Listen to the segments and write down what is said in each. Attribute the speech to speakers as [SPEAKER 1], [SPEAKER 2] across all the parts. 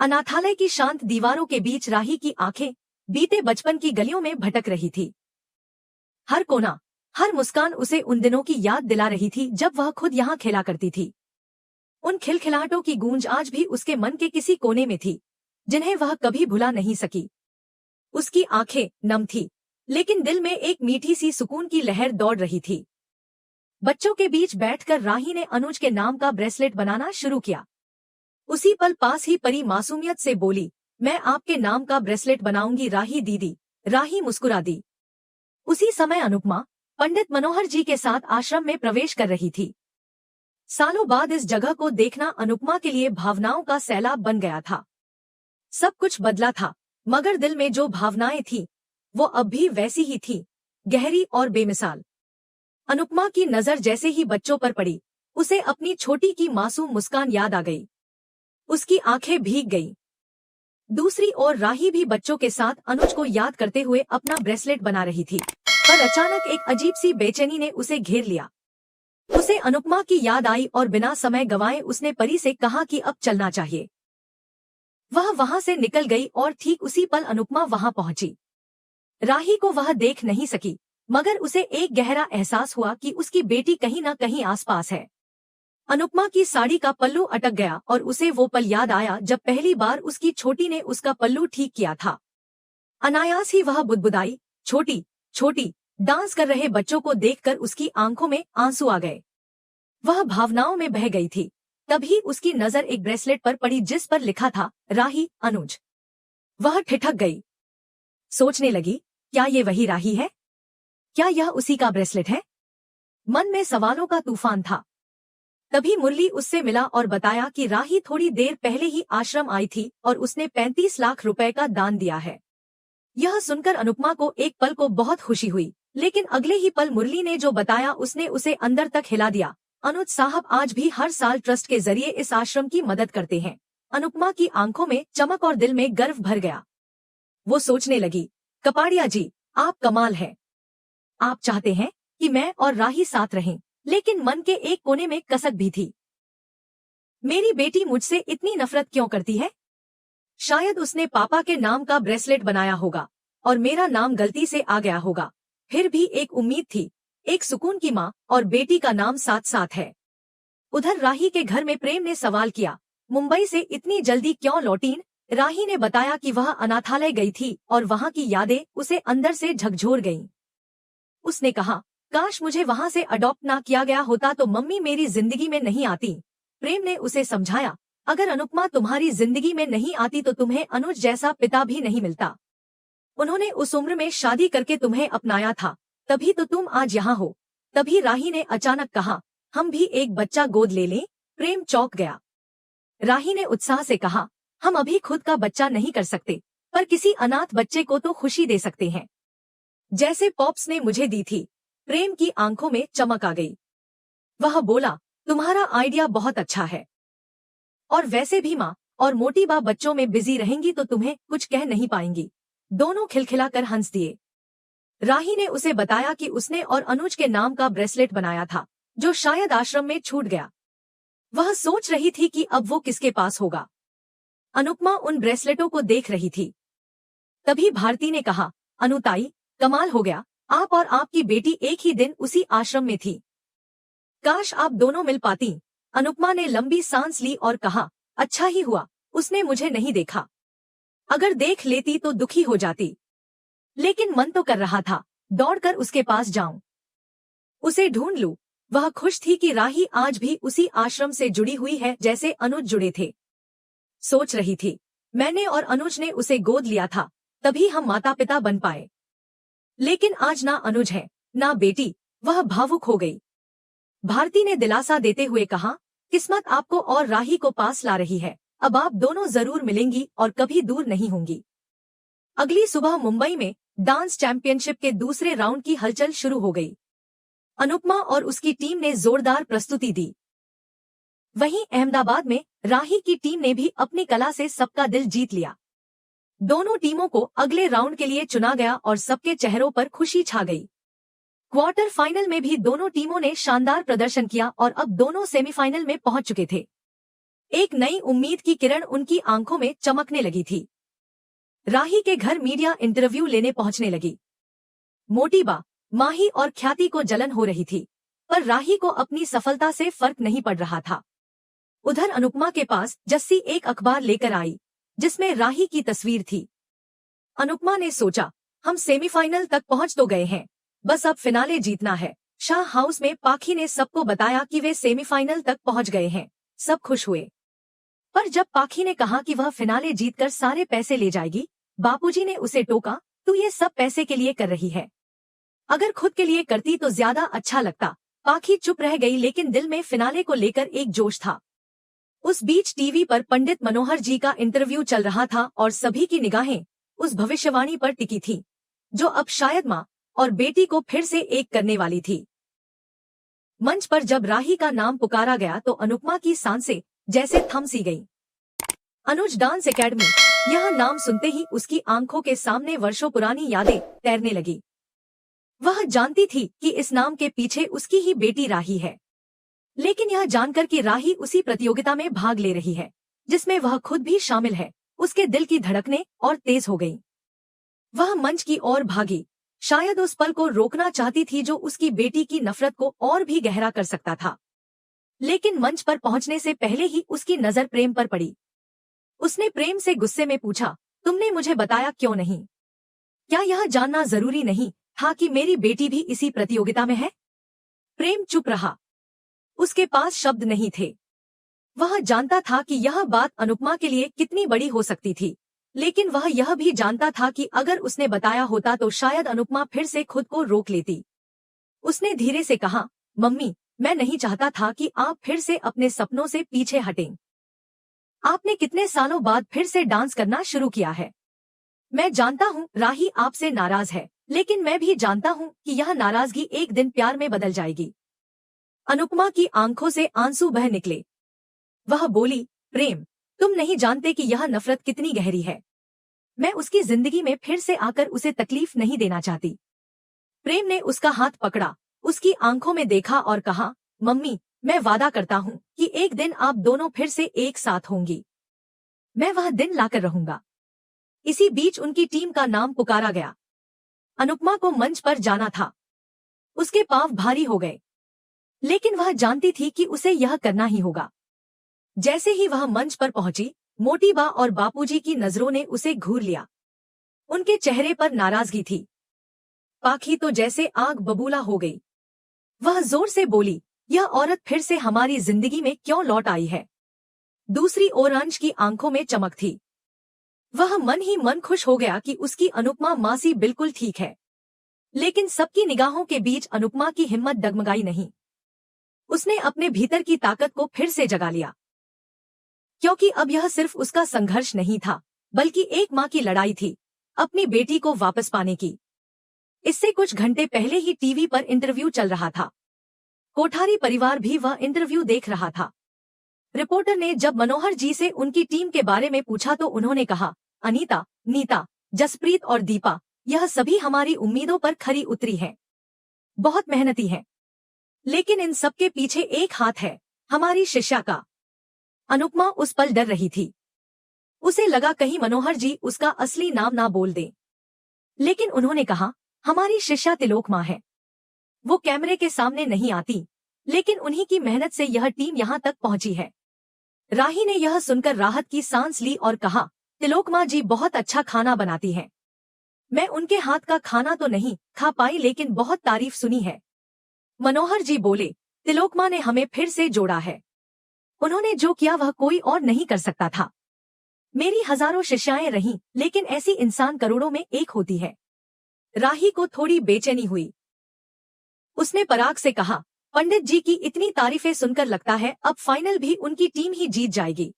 [SPEAKER 1] अनाथालय की शांत दीवारों के बीच राही की आंखें बीते बचपन की गलियों में भटक रही थी। हर कोना, हर मुस्कान उसे उन दिनों की याद दिला रही थी जब वह खुद यहाँ खेला करती थी। उन खिलखिलाहटों की गूंज आज भी उसके मन के किसी कोने में थी, जिन्हें वह कभी भुला नहीं सकी। उसकी आंखें नम थी, लेकिन दिल में एक मीठी सी सुकून की लहर दौड़ रही थी। बच्चों के बीच बैठकर राही ने अनुज के नाम का ब्रेसलेट बनाना शुरू किया। उसी पल पास ही परी मासूमियत से बोली, मैं आपके नाम का ब्रेसलेट बनाऊंगी राही दीदी। राही मुस्कुरा दी। उसी समय अनुपमा पंडित मनोहर जी के साथ आश्रम में प्रवेश कर रही थी। सालों बाद इस जगह को देखना अनुपमा के लिए भावनाओं का सैलाब बन गया था। सब कुछ बदला था, मगर दिल में जो भावनाएं थी वो अब भी वैसी ही थी, गहरी और बेमिसाल। अनुपमा की नजर जैसे ही बच्चों पर पड़ी, उसे अपनी छोटी की मासूम मुस्कान याद आ गई। उसकी आंखें भीग गईं। दूसरी ओर राही भी बच्चों के साथ अनुज को याद करते हुए अपना ब्रेसलेट बना रही थी, पर अचानक एक अजीब सी बेचैनी ने उसे घेर लिया। उसे अनुपमा की याद आई और बिना समय गंवाए उसने परी से कहा कि अब चलना चाहिए। वह वहां से निकल गई और ठीक उसी पल अनुपमा वहां पहुंची। राही को वह देख नहीं सकी, मगर उसे एक गहरा एहसास हुआ कि उसकी बेटी कहीं न कहीं आसपास है। अनुपमा की साड़ी का पल्लू अटक गया और उसे वो पल याद आया जब पहली बार उसकी छोटी ने उसका पल्लू ठीक किया था। अनायास ही वह बुदबुदाई, छोटी छोटी। डांस कर रहे बच्चों को देखकर उसकी आंखों में आंसू आ गए। वह भावनाओं में बह गई थी। तभी उसकी नजर एक ब्रेसलेट पर पड़ी जिस पर लिखा था, राही अनुज। वह ठिठक गई। सोचने लगी, क्या ये वही राही है? क्या यह उसी का ब्रेसलेट है? मन में सवालों का तूफान था। तभी मुरली उससे मिला और बताया कि राही थोड़ी देर पहले ही आश्रम आई थी और उसने 35 लाख रुपए का दान दिया है। यह सुनकर अनुपमा को एक पल को बहुत खुशी हुई, लेकिन अगले ही पल मुरली ने जो बताया उसने उसे अंदर तक हिला दिया। अनुज साहब आज भी हर साल ट्रस्ट के जरिए इस आश्रम की मदद करते हैं। अनुपमा की आंखों में चमक और दिल में गर्व भर गया। वो सोचने लगी, कपाड़िया जी, आप कमाल है। आप चाहते हैं कि मैं और राही साथ रहें, लेकिन मन के एक कोने में कसक भी थी। मेरी बेटी मुझसे इतनी नफरत क्यों करती है? शायद उसने पापा के नाम का ब्रेसलेट बनाया होगा और मेरा नाम गलती से आ गया होगा। फिर भी एक उम्मीद थी, एक सुकून की माँ और बेटी का नाम साथ साथ है। उधर राही के घर में प्रेम ने सवाल किया, मुंबई से इतनी जल्दी क्यों लौटीं? राही ने बताया कि वह अनाथालय गई थी और वहाँ की यादें उसे अंदर से झकझोर गईं। उसने कहा, काश मुझे वहाँ से अडॉप्ट ना किया गया होता तो मम्मी मेरी जिंदगी में नहीं आती। प्रेम ने उसे समझाया, अगर अनुपमा तुम्हारी जिंदगी में नहीं आती तो तुम्हें अनुज जैसा पिता भी नहीं मिलता। उन्होंने उस उम्र में शादी करके तुम्हें अपनाया था, तभी तो तुम आज यहाँ हो। तभी राही ने अचानक कहा, हम भी एक बच्चा गोद ले लें? प्रेम चौंक गया। राही ने उत्साह से कहा, हम अभी खुद का बच्चा नहीं कर सकते, पर किसी अनाथ बच्चे को तो खुशी दे सकते हैं, जैसे पॉप्स ने मुझे दी थी। प्रेम की आंखों में चमक आ गई। वह बोला, तुम्हारा आइडिया बहुत अच्छा है, और वैसे भी माँ और मोटी बा बच्चों में बिजी रहेंगी तो तुम्हें कुछ कह नहीं पाएंगी। दोनों खिलखिलाकर हंस दिए। राही ने उसे बताया कि उसने और अनुज के नाम का ब्रेसलेट बनाया था, जो शायद आश्रम में छूट गया। वह सोच रही थी कि अब वो किसके पास होगा। अनुपमा उन ब्रेसलेटों को देख रही थी। तभी भारती ने कहा, अनुताई, कमाल हो गया, आप और आपकी बेटी एक ही दिन उसी आश्रम में थी। काश आप दोनों मिल पाती। अनुपमा ने लंबी सांस ली और कहा, अच्छा ही हुआ उसने मुझे नहीं देखा। अगर देख लेती तो दुखी हो जाती। लेकिन मन तो कर रहा था, दौड़कर उसके पास जाऊं, उसे ढूंढ लूं। वह खुश थी कि राही आज भी उसी आश्रम से जुड़ी हुई है जैसे अनुज जुड़े थे। सोच रही थी, मैंने और अनुज ने उसे गोद लिया था, तभी हम माता पिता बन पाए। लेकिन आज ना अनुज है, ना बेटी। वह भावुक हो गई। भारती ने दिलासा देते हुए कहा, किस्मत आपको और राही को पास ला रही है। अब आप दोनों जरूर मिलेंगी और कभी दूर नहीं होंगी। अगली सुबह मुंबई में डांस चैंपियनशिप के दूसरे राउंड की हलचल शुरू हो गई। अनुपमा और उसकी टीम ने जोरदार प्रस्तुति दी। वहीं अहमदाबाद में राही की टीम ने भी अपनी कला से सबका दिल जीत लिया। दोनों टीमों को अगले राउंड के लिए चुना गया और सबके चेहरों पर खुशी छा गई। क्वार्टर फाइनल में भी दोनों टीमों ने शानदार प्रदर्शन किया और अब दोनों सेमीफाइनल में पहुंच चुके थे। एक नई उम्मीद की किरण उनकी आंखों में चमकने लगी थी। राही के घर मीडिया इंटरव्यू लेने पहुंचने लगी। मोटीबा, माही और ख्याति को जलन हो रही थी, पर राही को अपनी सफलता से फर्क नहीं पड़ रहा था। उधर अनुपमा के पास जस्सी एक अखबार लेकर आई, जिसमें राही की तस्वीर थी। अनुपमा ने सोचा, हम सेमीफाइनल तक पहुंच तो गए हैं, बस अब फिनाले जीतना है। शाह हाउस में पाखी ने सबको बताया कि वे सेमीफाइनल तक पहुंच गए हैं। सब खुश हुए, पर जब पाखी ने कहा कि वह फिनाले जीतकर सारे पैसे ले जाएगी, बापूजी ने उसे टोका, तू ये सब पैसे के लिए कर रही है, अगर खुद के लिए करती तो ज्यादा अच्छा लगता। पाखी चुप रह गई, लेकिन दिल में फिनाले को लेकर एक जोश था। उस बीच टीवी पर पंडित मनोहर जी का इंटरव्यू चल रहा था और सभी की निगाहें उस भविष्यवाणी पर टिकी थी, जो अब शायद माँ और बेटी को फिर से एक करने वाली थी। मंच पर जब राही का नाम पुकारा गया तो अनुपमा की सांसें जैसे थम सी गईं। अनुज डांस एकेडमी, यह नाम सुनते ही उसकी आंखों के सामने वर्षों पुरानी यादें तैरने लगी। वह जानती थी कि इस नाम के पीछे उसकी ही बेटी राही है, लेकिन यह जानकर कि राही उसी प्रतियोगिता में भाग ले रही है जिसमें वह खुद भी शामिल है, उसके दिल की धड़कनें और तेज हो गईं। वह मंच की ओर भागी, शायद उस पल को रोकना चाहती थी जो उसकी बेटी की नफरत को और भी गहरा कर सकता था। लेकिन मंच पर पहुंचने से पहले ही उसकी नजर प्रेम पर पड़ी। उसने प्रेम से गुस्से में पूछा, तुमने मुझे बताया क्यों नहीं? क्या यह जानना जरूरी नहीं था कि मेरी बेटी भी इसी प्रतियोगिता में है? प्रेम चुप रहा, उसके पास शब्द नहीं थे। वह जानता था कि यह बात अनुपमा के लिए कितनी बड़ी हो सकती थी, लेकिन वह यह भी जानता था कि अगर उसने बताया होता तो शायद अनुपमा फिर से खुद को रोक लेती। उसने धीरे से कहा, मम्मी, मैं नहीं चाहता था कि आप फिर से अपने सपनों से पीछे हटें। आपने कितने सालों बाद फिर से डांस करना शुरू किया है। मैं जानता हूँ राही आपसे नाराज है, लेकिन मैं भी जानता हूँ कि यह नाराजगी एक दिन प्यार में बदल जाएगी। अनुपमा की आंखों से आंसू बह निकले। वह बोली, प्रेम, तुम नहीं जानते कि यह नफरत कितनी गहरी है। मैं उसकी जिंदगी में फिर से आकर उसे तकलीफ नहीं देना चाहती। प्रेम ने उसका हाथ पकड़ा, उसकी आंखों में देखा और कहा, मम्मी, मैं वादा करता हूँ कि एक दिन आप दोनों फिर से एक साथ होंगी। मैं वह दिन लाकर रहूंगा। इसी बीच उनकी टीम का नाम पुकारा गया। अनुपमा को मंच पर जाना था। उसके पांव भारी हो गए, लेकिन वह जानती थी कि उसे यह करना ही होगा। जैसे ही वह मंच पर पहुंची, मोटीबा और बापूजी की नजरों ने उसे घूर लिया। उनके चेहरे पर नाराजगी थी। पाखी तो जैसे आग बबूला हो गई। वह जोर से बोली, यह औरत फिर से हमारी जिंदगी में क्यों लौट आई है? दूसरी ओर अंश की आंखों में चमक थी। वह मन ही मन खुश हो गया कि उसकी अनुपमा मासी बिल्कुल ठीक है। लेकिन सबकी निगाहों के बीच अनुपमा की हिम्मत डगमगाई नहीं। उसने अपने भीतर की ताकत को फिर से जगा लिया, क्योंकि अब यह सिर्फ उसका संघर्ष नहीं था, बल्कि एक माँ की लड़ाई थी, अपनी बेटी को वापस पाने की। इससे कुछ घंटे पहले ही टीवी पर इंटरव्यू चल रहा था। कोठारी परिवार भी वह इंटरव्यू देख रहा था। रिपोर्टर ने जब मनोहर जी से उनकी टीम के बारे में पूछा तो उन्होंने कहा, अनीता, नीता, जसप्रीत और दीपा, यह सभी हमारी उम्मीदों पर खरी उतरी हैं। बहुत मेहनती हैं। लेकिन इन सब के पीछे एक हाथ है, हमारी शिष्या का। अनुपमा उस पल डर रही थी। उसे लगा कहीं मनोहर जी उसका असली नाम ना बोल दें। लेकिन उन्होंने कहा, हमारी शिष्या तिलोक माँ है। वो कैमरे के सामने नहीं आती, लेकिन उन्हीं की मेहनत से यह टीम यहाँ तक पहुंची है। राही ने यह सुनकर राहत की सांस ली और कहा, तिलोक माँ जी बहुत अच्छा खाना बनाती हैं। मैं उनके हाथ का खाना तो नहीं खा पाई, लेकिन बहुत तारीफ सुनी है। मनोहर जी बोले, तिलोक माँ ने हमें फिर से जोड़ा है। उन्होंने जो किया वह कोई और नहीं कर सकता था। मेरी हजारों शिष्याएं रहीं, लेकिन ऐसी इंसान करोड़ों में एक होती है। राही को थोड़ी बेचैनी हुई। उसने पराग से कहा, पंडित जी की इतनी तारीफें सुनकर लगता है अब फाइनल भी उनकी टीम ही जीत जाएगी।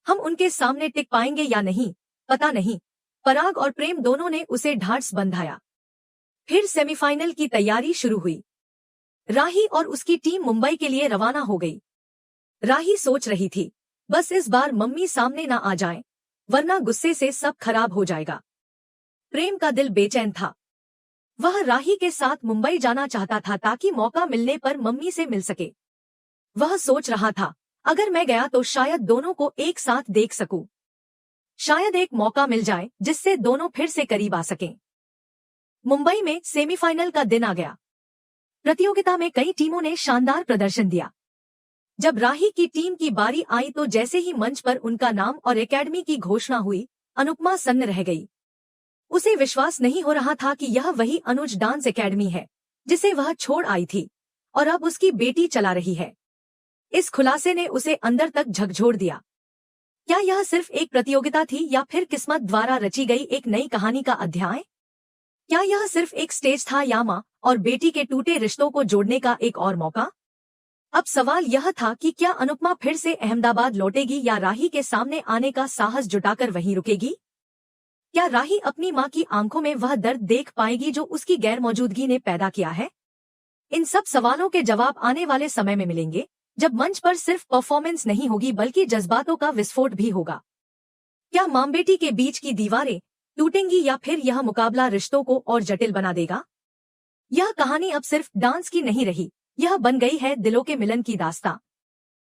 [SPEAKER 1] हम उनके सामने टिक पाएंगे या नहीं, पता नहीं। पराग और प्रेम दोनों ने उसे ढांढस बंधाया। फिर सेमीफाइनल की तैयारी शुरू हुई। राही और उसकी टीम मुंबई के लिए रवाना हो गई। राही सोच रही थी, बस इस बार मम्मी सामने ना आ जाएं, वरना गुस्से से सब खराब हो जाएगा। प्रेम का दिल बेचैन था। वह राही के साथ मुंबई जाना चाहता था ताकि मौका मिलने पर मम्मी से मिल सके। वह सोच रहा था, अगर मैं गया तो शायद दोनों को एक साथ देख सकूं। शायद एक मौका मिल जाए जिससे दोनों फिर से करीब आ सकें। मुंबई में सेमीफाइनल का दिन आ गया। प्रतियोगिता में कई टीमों ने शानदार प्रदर्शन दिया। जब राही की टीम की बारी आई तो जैसे ही मंच पर उनका नाम और एकेडमी की घोषणा हुई, अनुपमा सन्न रह गई। उसे विश्वास नहीं हो रहा था कि यह वही अनुज डांस एकेडमी है जिसे वह छोड़ आई थी और अब उसकी बेटी चला रही है। इस खुलासे ने उसे अंदर तक झकझोर दिया। क्या यह सिर्फ एक प्रतियोगिता थी या फिर किस्मत द्वारा रची गई एक नई कहानी का अध्याय? क्या यह सिर्फ एक स्टेज था या मां और बेटी के टूटे रिश्तों को जोड़ने का एक और मौका? अब सवाल यह था कि क्या अनुपमा फिर से अहमदाबाद लौटेगी या राही के सामने आने का साहस जुटाकर वहीं रुकेगी? क्या राही अपनी मां की आंखों में वह दर्द देख पाएगी जो उसकी गैरमौजूदगी ने पैदा किया है? इन सब सवालों के जवाब आने वाले समय में मिलेंगे, जब मंच पर सिर्फ परफॉर्मेंस नहीं होगी बल्कि जज्बातों का विस्फोट भी होगा। क्या मां बेटी के बीच की दीवारें टूटेंगी या फिर यह मुकाबला रिश्तों को और जटिल बना देगा? यह कहानी अब सिर्फ डांस की नहीं रही, यह बन गई है दिलों के मिलन की दास्तां।